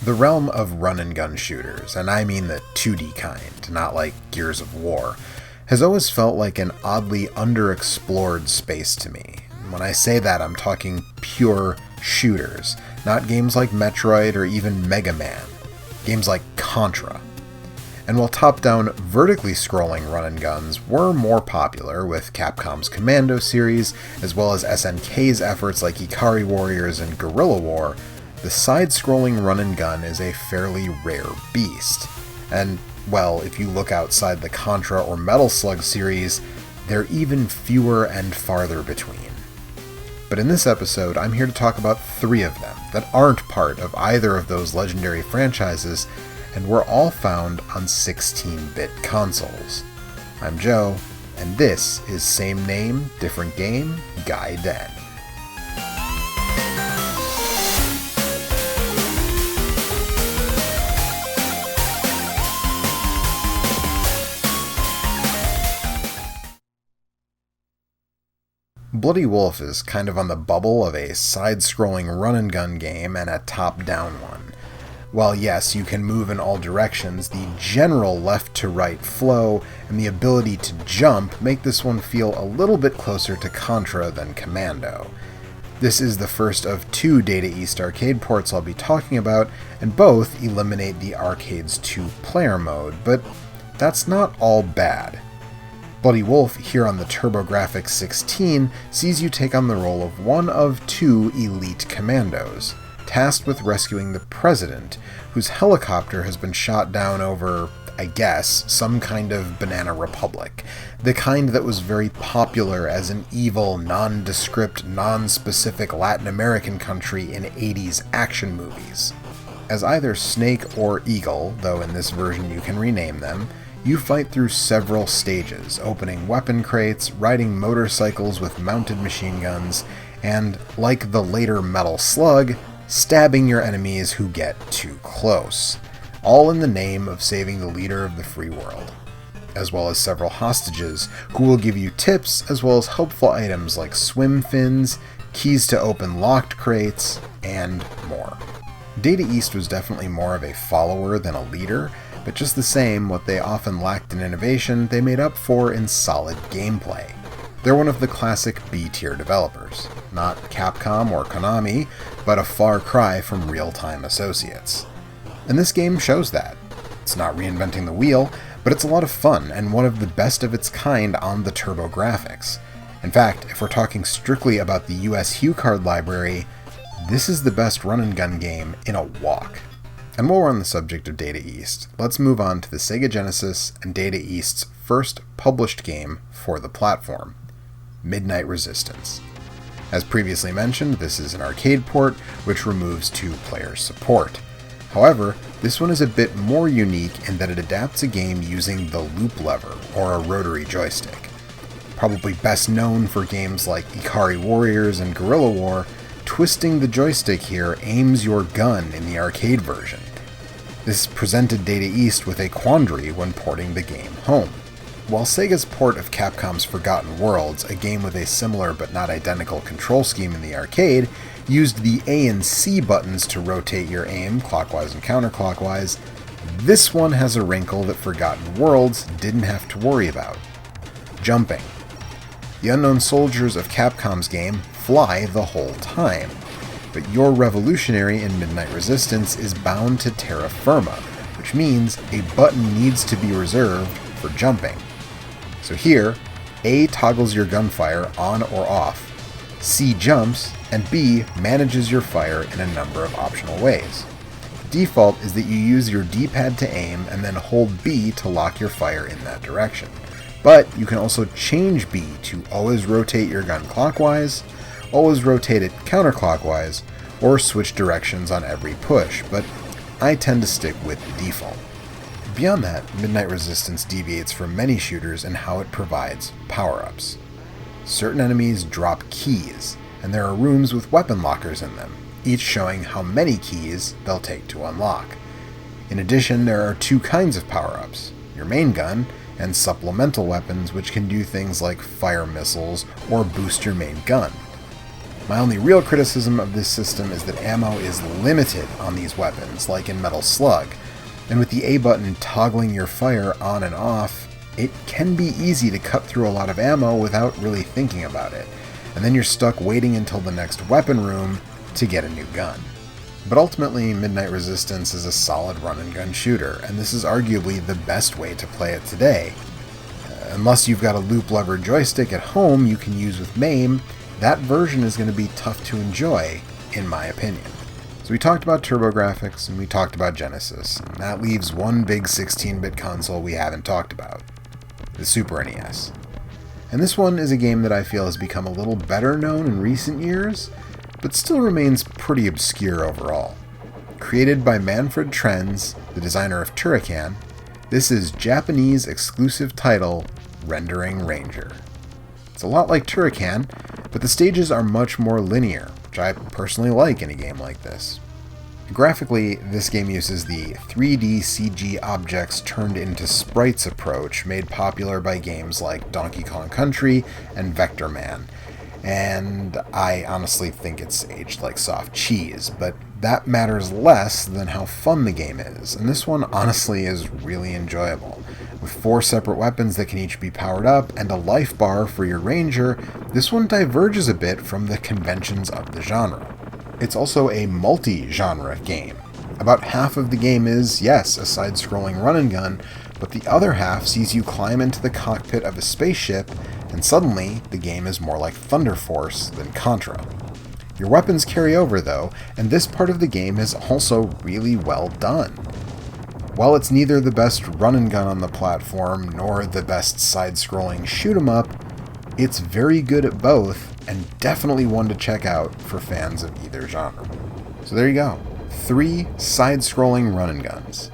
The realm of run-and-gun shooters, and I mean the 2D kind, not like Gears of War, has always felt like an oddly underexplored space to me. When I say that, I'm talking pure shooters, not games like Metroid or even Mega Man, games like Contra. And while top-down, vertically scrolling run-and-guns were more popular with Capcom's Commando series, as well as SNK's efforts like Ikari Warriors and Guerrilla War, the side-scrolling run-and-gun is a fairly rare beast. And, well, if you look outside the Contra or Metal Slug series, they're even fewer and farther between. But in this episode, I'm here to talk about 3 of them that aren't part of either of those legendary franchises, and were all found on 16-bit consoles. I'm Joe, and this is Same Name, Different Game, Gaiden. Bloody Wolf is kind of on the bubble of a side-scrolling run-and-gun game and a top-down one. While yes, you can move in all directions, the general left-to-right flow and the ability to jump make this one feel a little bit closer to Contra than Commando. This is the first of 2 Data East arcade ports I'll be talking about, and both eliminate the arcade's 2-player mode, but that's not all bad. Bloody Wolf, here on the TurboGrafx 16, sees you take on the role of one of 2 elite commandos, tasked with rescuing the president, whose helicopter has been shot down over, I guess, some kind of banana republic. The kind that was very popular as an evil, nondescript, non-specific Latin American country in 80s action movies. As either Snake or Eagle, though in this version you can rename them, you fight through several stages, opening weapon crates, riding motorcycles with mounted machine guns, and, like the later Metal Slug, stabbing your enemies who get too close, all in the name of saving the leader of the free world, as well as several hostages who will give you tips as well as helpful items like swim fins, keys to open locked crates, and more. Data East was definitely more of a follower than a leader, but just the same, what they often lacked in innovation, they made up for in solid gameplay. They're one of the classic B-tier developers, not Capcom or Konami, but a far cry from real-time associates. And this game shows that. It's not reinventing the wheel, but it's a lot of fun and one of the best of its kind on the TurboGrafx. In fact, if we're talking strictly about the US HuCard library, this is the best run-and-gun game in a walk. And while we're on the subject of Data East, let's move on to the Sega Genesis and Data East's first published game for the platform, Midnight Resistance. As previously mentioned, this is an arcade port which removes 2-player support. However, this one is a bit more unique in that it adapts a game using the loop lever, or a rotary joystick. Probably best known for games like Ikari Warriors and Guerrilla War, twisting the joystick here aims your gun in the arcade version. This presented Data East with a quandary when porting the game home. While Sega's port of Capcom's Forgotten Worlds, a game with a similar but not identical control scheme in the arcade, used the A and C buttons to rotate your aim clockwise and counterclockwise, this one has a wrinkle that Forgotten Worlds didn't have to worry about: jumping. The unknown soldiers of Capcom's game fly the whole time, but your revolutionary in Midnight Resistance is bound to terra firma, which means a button needs to be reserved for jumping. So here, A toggles your gunfire on or off, C jumps, and B manages your fire in a number of optional ways. Default is that you use your D-pad to aim and then hold B to lock your fire in that direction. But you can also change B to always rotate your gun clockwise, always rotate it counterclockwise, or switch directions on every push, but I tend to stick with the default. Beyond that, Midnight Resistance deviates from many shooters in how it provides power-ups. Certain enemies drop keys, and there are rooms with weapon lockers in them, each showing how many keys they'll take to unlock. In addition, there are 2 kinds of power-ups: your main gun, and supplemental weapons which can do things like fire missiles or boost your main gun. My only real criticism of this system is that ammo is limited on these weapons, like in Metal Slug, and with the A button toggling your fire on and off, it can be easy to cut through a lot of ammo without really thinking about it, and then you're stuck waiting until the next weapon room to get a new gun. But ultimately, Midnight Resistance is a solid run-and-gun shooter, and this is arguably the best way to play it today. Unless you've got a loop-lever joystick at home you can use with MAME, that version is going to be tough to enjoy, in my opinion. So we talked about TurboGrafx, and we talked about Genesis, and that leaves one big 16-bit console we haven't talked about, the Super NES. And this one is a game that I feel has become a little better known in recent years, but still remains pretty obscure overall. Created by Manfred Trenz, the designer of Turrican, this is Japanese exclusive title Rendering Ranger. It's a lot like Turrican, but the stages are much more linear, which I personally like in a game like this. Graphically, this game uses the 3D CG objects turned into sprites approach made popular by games like Donkey Kong Country and Vector Man, and I honestly think it's aged like soft cheese, but that matters less than how fun the game is, and this one honestly is really enjoyable. With 4 separate weapons that can each be powered up and a life bar for your ranger, this one diverges a bit from the conventions of the genre. It's also a multi-genre game. About half of the game is, yes, a side-scrolling run-and-gun, but the other half sees you climb into the cockpit of a spaceship, and suddenly the game is more like Thunder Force than Contra. Your weapons carry over though, and this part of the game is also really well done. While it's neither the best run-and-gun on the platform, nor the best side-scrolling shoot-'em-up, it's very good at both, and definitely one to check out for fans of either genre. So there you go, 3 side-scrolling run-and-guns.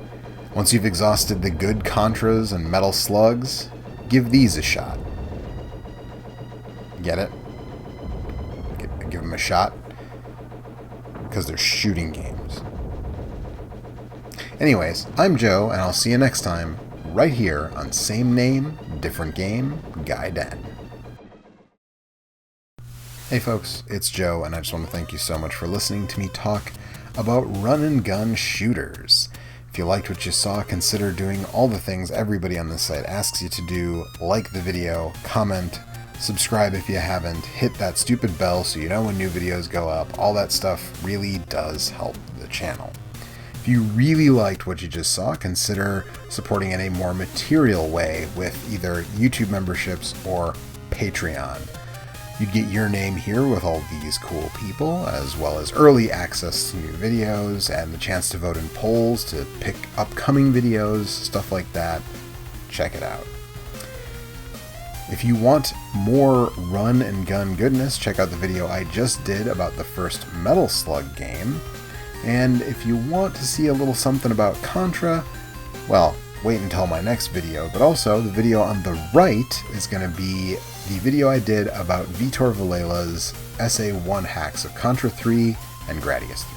Once you've exhausted the good Contras and Metal Slugs, give these a shot. Get it? Give them a shot? Because they're shooting games. Anyways, I'm Joe, and I'll see you next time, right here on Same Name, Different Game, Gaiden. Hey folks, it's Joe, and I just want to thank you so much for listening to me talk about run-and-gun shooters. If you liked what you saw, consider doing all the things everybody on this site asks you to do, like the video, comment, subscribe if you haven't, hit that stupid bell so you know when new videos go up. All that stuff really does help the channel. If you really liked what you just saw, consider supporting in a more material way with either YouTube memberships or Patreon. You'd get your name here with all these cool people, as well as early access to new videos and the chance to vote in polls to pick upcoming videos, stuff like that. Check it out. If you want more run-and-gun goodness, check out the video I just did about the first Metal Slug game. And if you want to see a little something about Contra, well, wait until my next video. But also, the video on the right is going to be the video I did about Vitor Valela's SA1 hacks of Contra 3 and Gradius 3.